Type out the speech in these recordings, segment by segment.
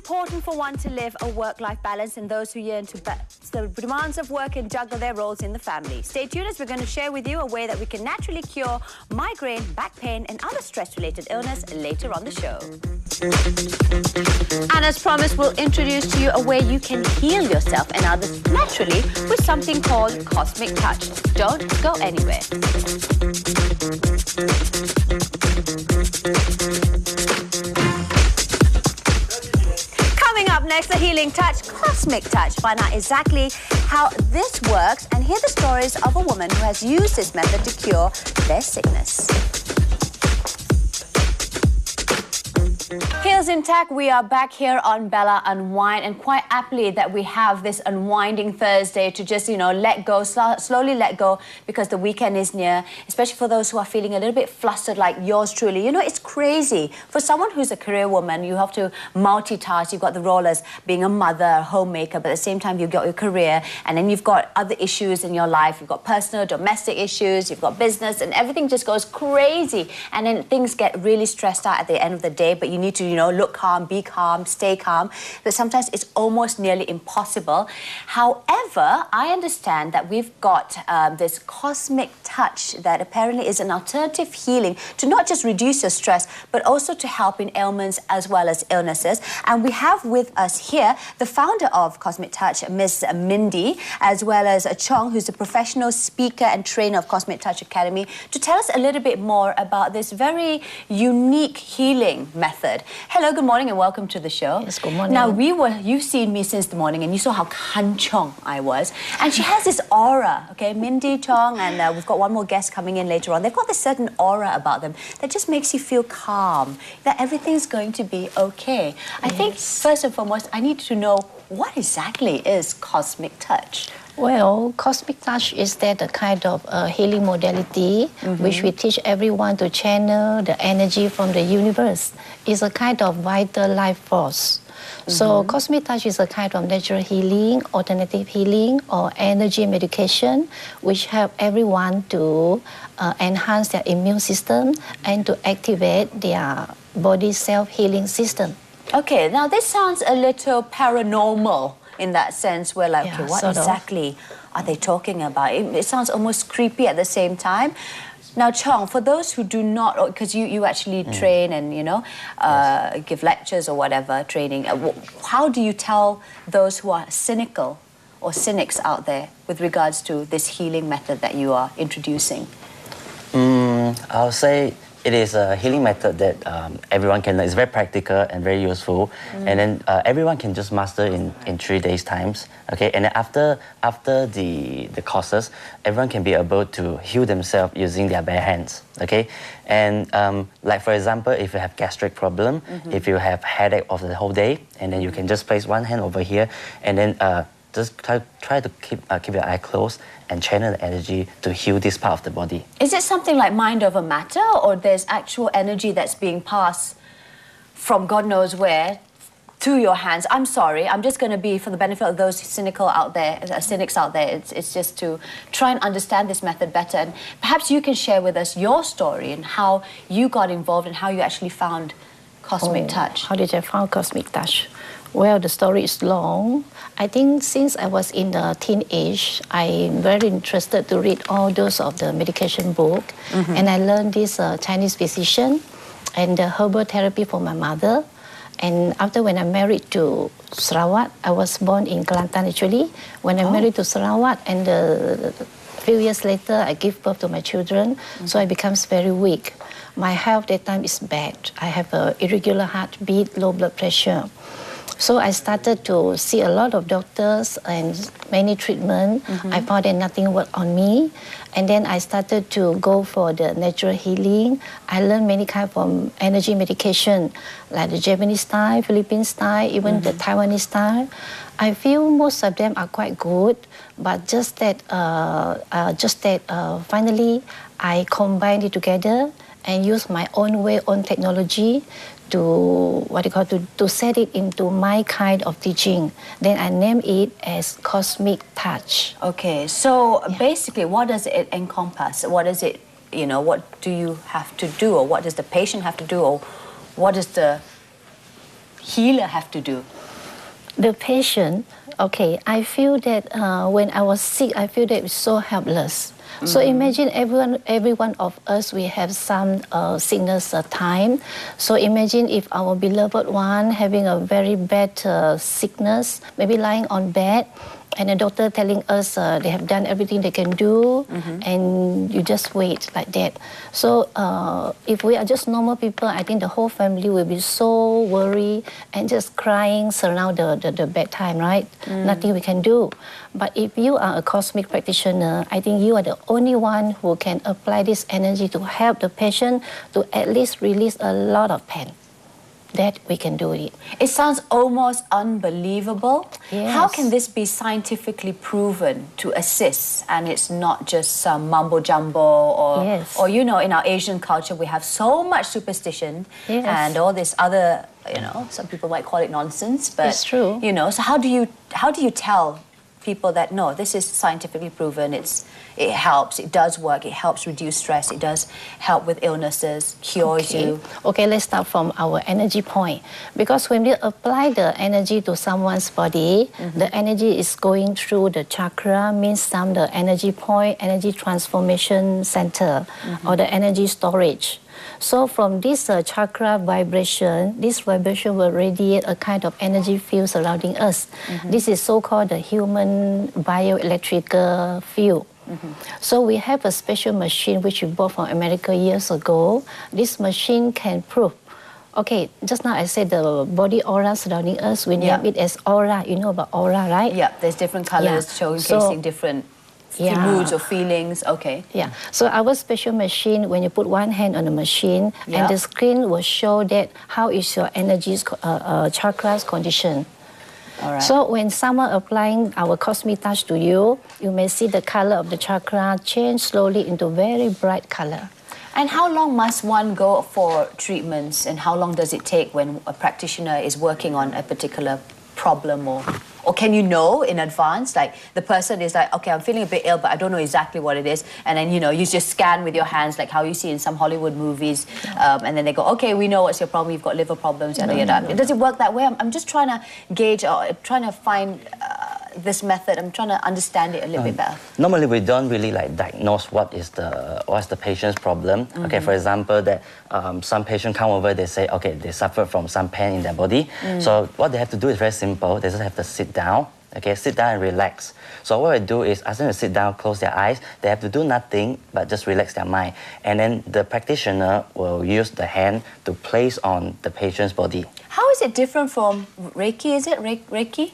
important for one to live a work-life balance and those who yearn to balance the demands of work and juggle their roles in the family. Stay tuned as we're going to share with you a way that we can naturally cure migraine, back pain and other stress-related illness later on the show. And as promised, we'll introduce to you a way you can heal yourself and others naturally with something called Cosmique Touch. Don't go anywhere. Coming up next, a healing touch, Cosmique Touch. Find out exactly how this works and hear the stories of a woman who has used this method to cure their sickness. Heels intact, we are back here on Bella Unwind, and quite aptly that we have this unwinding Thursday to just, let go, slowly let go, because the weekend is near, especially for those who are feeling a little bit flustered like yours truly. It's crazy. For someone who's a career woman, you have to multitask. You've got the role as being a mother, a homemaker, but at the same time you've got your career, and then you've got other issues in your life. You've got personal, domestic issues, you've got business, and everything just goes crazy. And then things get really stressed out at the end of the day, but you need to, look calm, be calm, stay calm. But sometimes it's almost nearly impossible. However, I understand that we've got this Cosmique Touch that apparently is an alternative healing to not just reduce your stress, but also to help in ailments as well as illnesses. And we have with us here the founder of Cosmique Touch, Miss Mindy, as well as Chong, who's a professional speaker and trainer of Cosmique Touch Academy, to tell us a little bit more about this very unique healing method. Hello, good morning and welcome to the show. Yes, good morning. Now, you've seen me since the morning and you saw how kanchong I was. And she has this aura, okay, Mindy, Chong, and we've got one more guest coming in later on. They've got this certain aura about them that just makes you feel calm, that everything's going to be okay. I think, first and foremost, I need to know what exactly is Cosmique Touch? Well, Cosmique Touch is that a kind of healing modality which we teach everyone to channel the energy from the universe. It's a kind of vital life force. So Cosmique Touch is a kind of natural healing, alternative healing, or energy medication which help everyone to enhance their immune system and to activate their body self-healing system. Okay, now this sounds a little paranormal. In that sense, we're like, okay, what exactly are they talking about? It sounds almost creepy at the same time. Now, Chong, for those who do not, because you actually train and, give lectures or whatever, training, how do you tell those who are cynical or cynics out there with regards to this healing method that you are introducing? I'll say it is a healing method that everyone can learn. It's very practical and very useful. And then everyone can just master in 3 days' times. Okay, and then after the courses, everyone can be able to heal themselves using their bare hands. Okay, and like for example, if you have gastric problem, if you have headache of the whole day, and then you can just place one hand over here, and then just try to keep your eye closed and channel the energy to heal this part of the body. Is it something like mind over matter, or there's actual energy that's being passed from God knows where to your hands? I'm sorry, I'm just going to be, for the benefit of those cynics out there, it's just to try and understand this method better. And perhaps you can share with us your story and how you got involved and how you actually found Cosmique Touch. How did I find Cosmique Touch? Well, the story is long. I think since I was in the teenage, I'm very interested to read all those of the medication book. And I learned this Chinese physician and the herbal therapy for my mother. And after when I married to Sarawak, I was born in Kelantan actually. When I married to Sarawak, and a few years later, I gave birth to my children. So I became very weak. My health that time is bad. I have a irregular heartbeat, low blood pressure. So I started to see a lot of doctors and many treatments. I found that nothing worked on me. And then I started to go for the natural healing. I learned many kinds of energy medication, like the Japanese style, Philippine style, even the Taiwanese style. I feel most of them are quite good, but just that finally I combined it together and use my own way, own technology to to set it into my kind of teaching. Then I name it as Cosmique Touch. Okay, so basically, what does it encompass? What is it? What do you have to do, or what does the patient have to do, or what is the healer have to do? The patient, okay, I feel that when I was sick, I feel that it's so helpless. So imagine every one of us, we have some sickness time. So imagine if our beloved one having a very bad sickness, maybe lying on bed, and the doctor telling us they have done everything they can do, and you just wait like that. So if we are just normal people, I think the whole family will be so worried and just crying surround the bedtime, right? Nothing we can do. But if you are a cosmic practitioner, I think you are the only one who can apply this energy to help the patient to at least release a lot of pain. That we can do it. It sounds almost unbelievable. Yes. How can this be scientifically proven to assist, and it's not just some mumbo jumbo or, Yes. or you know, in our Asian culture we have so much superstition Yes. and all this other, you know, some people might call it nonsense, but It's true. you know. So how do you tell people that no, this is scientifically proven, it helps, it does work, it helps reduce stress, it does help with illnesses, cures you? Okay, let's start from our energy point. Because when we apply the energy to someone's body, the energy is going through the chakra, means the energy point, energy transformation center, or the energy storage. So from this chakra vibration, this vibration will radiate a kind of energy field surrounding us. This is so-called the human bioelectrical field. So we have a special machine which we bought from America years ago. This machine can prove. Okay, just now I said the body aura surrounding us, we name it as aura. You know about aura, right? Yeah, there's different colors showcasing different moods or feelings. Okay. Yeah. So our special machine, when you put one hand on the machine, and the screen will show that how is your energies, chakras condition. All right. So when someone applying our Cosmique Touch to you, you may see the color of the chakra change slowly into very bright color. And how long must one go for treatments, and how long does it take when a practitioner is working on a particular problem, or can you know in advance, like the person is like, okay, I'm feeling a bit ill, but I don't know exactly what it is, and then, you know, you just scan with your hands like how you see in some Hollywood movies, and then they go, okay, we know what's your problem, you've got liver problems, yada yada. Does it work that way? I'm just trying to gauge, or trying to find this method. I'm trying to understand it a little bit better. Normally, we don't really like diagnose what's the patient's problem. Okay, for example, that some patient come over, they say, okay, they suffer from some pain in their body. So what they have to do is very simple. They just have to sit down. Okay, sit down and relax. So what I do is ask them to sit down, close their eyes. They have to do nothing but just relax their mind. And then the practitioner will use the hand to place on the patient's body. How is it different from Reiki? Is it Reiki?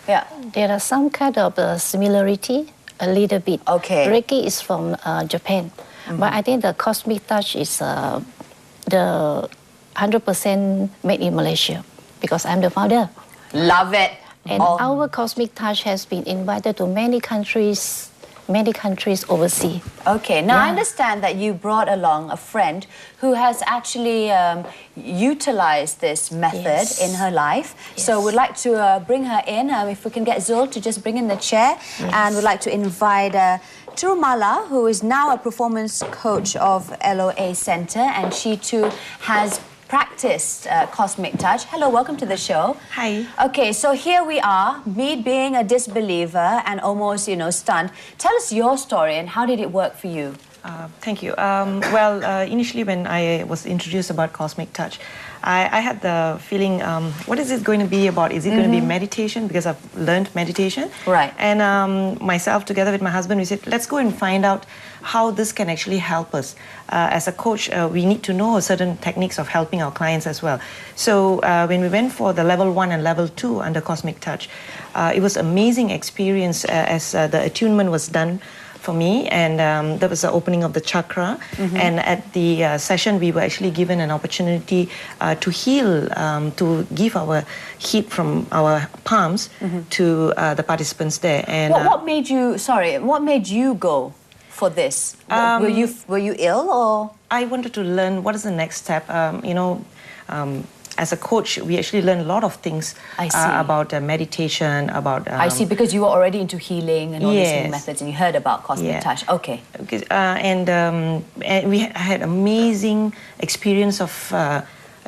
Yeah. There are some kind of similarity, a little bit. Okay. Reiki is from Japan, but I think the Cosmique Touch is the 100% made in Malaysia, because I'm the founder. Love it. And our Cosmique Touch has been invited to many countries overseas. Okay, now I understand that you brought along a friend who has actually utilized this method in her life. So we'd like to bring her in. If we can get Zul to just bring in the chair. And we'd like to invite Tirumala, who is now a performance coach of LOA Center, and she too has practiced Cosmique Touch. Hello, welcome to the show. Hi. Okay, so here we are, me being a disbeliever and almost, you know, stunned. Tell us your story and how did it work for you? Thank you. Initially when I was introduced about Cosmique Touch, I had the feeling, what is it going to be about? Is it going to be meditation? Because I've learned meditation. Right. And myself, together with my husband, we said, let's go and find out how this can actually help us. As a coach, we need to know certain techniques of helping our clients as well. So when we went for the level 1 and level 2 under Cosmique Touch, it was an amazing experience as the attunement was done for me, and that was the opening of the chakra. And at the session, we were actually given an opportunity to heal, to give our heat from our palms to the participants there. And what made you? Sorry, what made you go for this? Were you ill, or? I wanted to learn what is the next step. As a coach, we actually learn a lot of things about meditation, about... I see, because you were already into healing and all these new methods, and you heard about Cosmique Touch. Okay. And we had amazing experience of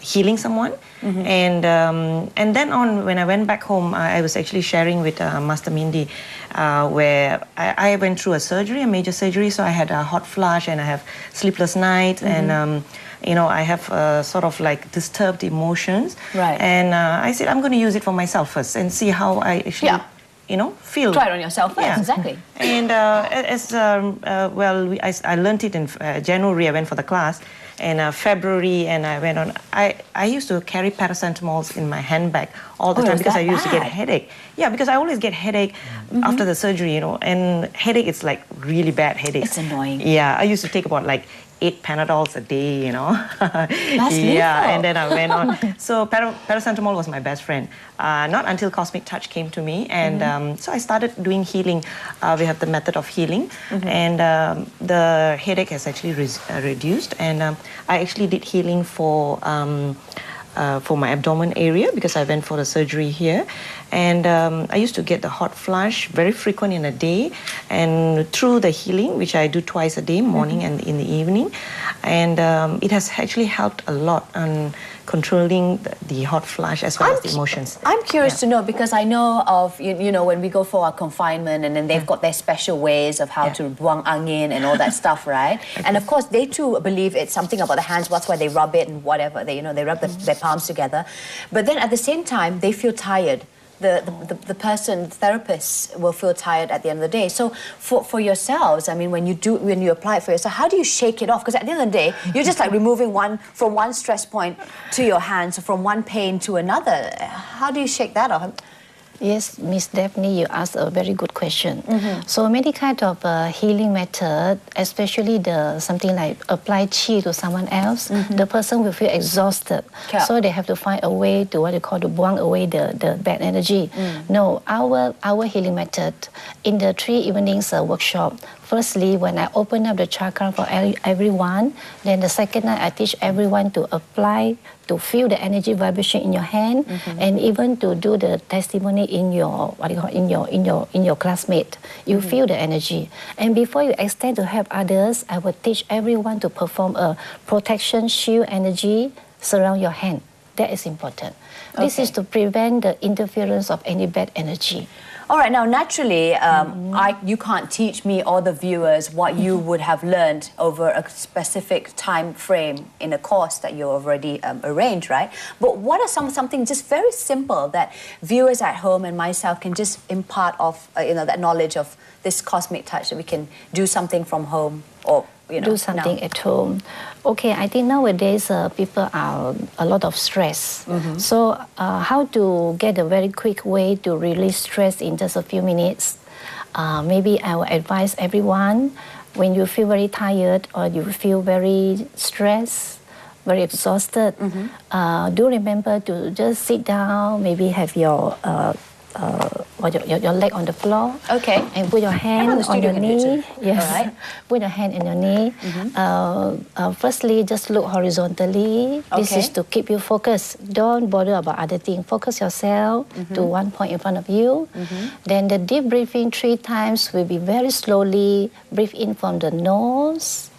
healing someone. And then on, when I went back home, I was actually sharing with Master Mindy, where I went through a major surgery, so I had a hot flush and I have sleepless nights and you know, I have sort of like disturbed emotions. Right. And I said, I'm going to use it for myself first and see how I actually, you know, feel. Try it on yourself first, exactly. And I learned it in January. I went for the class, and February, and I went on. I used to carry paracetamols in my handbag all the time because I used to get a headache. Yeah, because I always get headache after the surgery, you know, and headache is like really bad headache. It's annoying. Yeah, I used to take about like 8 Panadols a day, you know. That's yeah, and then I went on. So paracetamol was my best friend. Not until Cosmique Touch came to me, and so I started doing healing. We have the method of healing, and the headache has actually reduced. And I actually did healing for my abdomen area because I went for the surgery here. And I used to get the hot flush very frequent in a day, and through the healing, which I do twice a day, morning and in the evening, and it has actually helped a lot on controlling the hot flush as well as the emotions. I'm curious to know, because I know of, you know, when we go for our confinement and then they've got their special ways of how to buang angin and all that stuff, right? And of course, they too believe it's something about the hands, that's why they rub it and whatever, they rub their palms together. But then at the same time, they feel tired. The therapists will feel tired at the end of the day. So for yourselves, I mean, when you apply it for yourself, how do you shake it off? Because at the end of the day, you're just like removing from one stress point to your hands, from one pain to another. How do you shake that off? Yes, Miss Daphne, you asked a very good question. So many kind of healing method, especially something like apply chi to someone else, the person will feel exhausted. So they have to find a way to what you call to buang away the bad energy. No, our healing method in the 3 evenings workshop, firstly, when I open up the chakra for everyone, then the second night I teach everyone to apply, to feel the energy vibration in your hand, and even to do the testimony in your in your classmate. You feel the energy, and before you extend to help others, I will teach everyone to perform a protection shield energy surround your hand. That is important. This is to prevent the interference of any bad energy. All right, now naturally, you can't teach me or the viewers what you would have learned over a specific time frame in a course that you already arranged, right? But what are something just very simple that viewers at home and myself can just impart of, that knowledge of this Cosmique Touch, that we can do something from home or do something at home. Okay, I think nowadays people are a lot of stress. So how to get a very quick way to release stress in just a few minutes? Maybe I will advise everyone, when you feel very tired or you feel very stressed, very exhausted, do remember to just sit down, maybe have your leg on the floor. Okay. And put your hand on your knee. Yes. All right. Put your hand on your knee. Firstly, just look horizontally. This is to keep you focused. Don't bother about other things. Focus yourself to one point in front of you. Then the deep breathing 3 times will be very slowly. Breathe in from the nose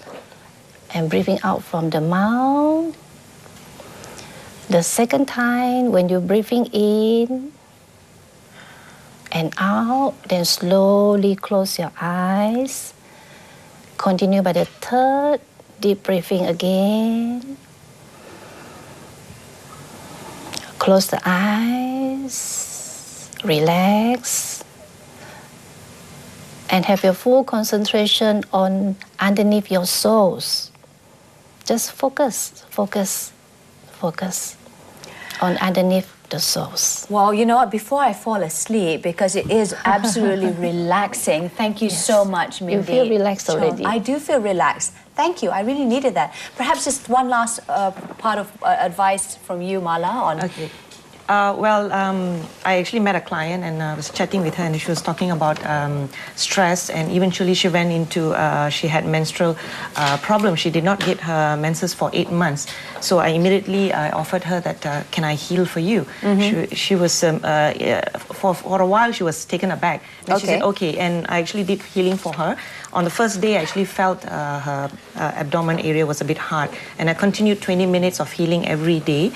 and breathing out from the mouth. The second time, when you're breathing in and out, then slowly close your eyes. Continue by the third, deep breathing again. Close the eyes, relax, and have your full concentration on underneath your soles. Just focus on underneath the soles. Well, you know what, before I fall asleep, because it is absolutely relaxing, thank you so much, Mindy. You feel relaxed already. I do feel relaxed. Thank you, I really needed that. Perhaps just one last part of advice from you, Mala, on... Okay. I actually met a client and I was chatting with her, and she was talking about stress, and eventually she went into, she had menstrual problems. She did not get her menses for 8 months. So I immediately offered her that, can I heal for you? She was, for a while she was taken aback. And she said, okay, and I actually did healing for her. On the first day, I actually felt her abdomen area was a bit hard. And I continued 20 minutes of healing every day.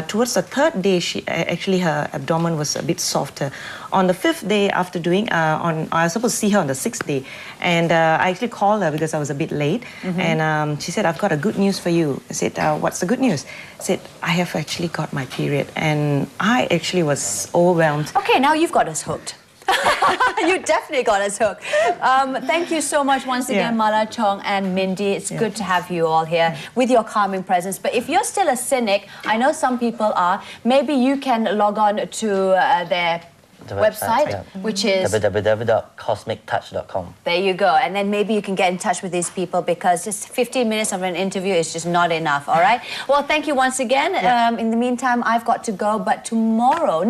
Towards the third day, actually her abdomen was a bit softer. On the fifth day after doing, I was supposed to see her on the sixth day. And I actually called her because I was a bit late. And she said, I've got a good news for you. I said, what's the good news? I said, I have actually got my period. And I actually was overwhelmed. Okay, now you've got us hooked. You definitely got us hooked. Thank you so much once again, Mala, Chong and Mindy. It's good to have you all here with your calming presence. But if you're still a cynic, I know some people are, maybe you can log on to their website, which is www.cosmiquetouch.com. There you go. And then maybe you can get in touch with these people, because just 15 minutes of an interview is just not enough, all right? Well, thank you once again. In the meantime, I've got to go, but tomorrow,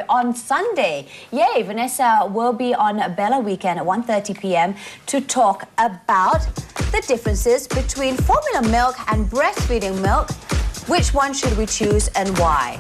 on Sunday, yay, Vanessa will be on Bella Weekend at 1:30 p.m. to talk about the differences between formula milk and breastfeeding milk. Which one should we choose and why?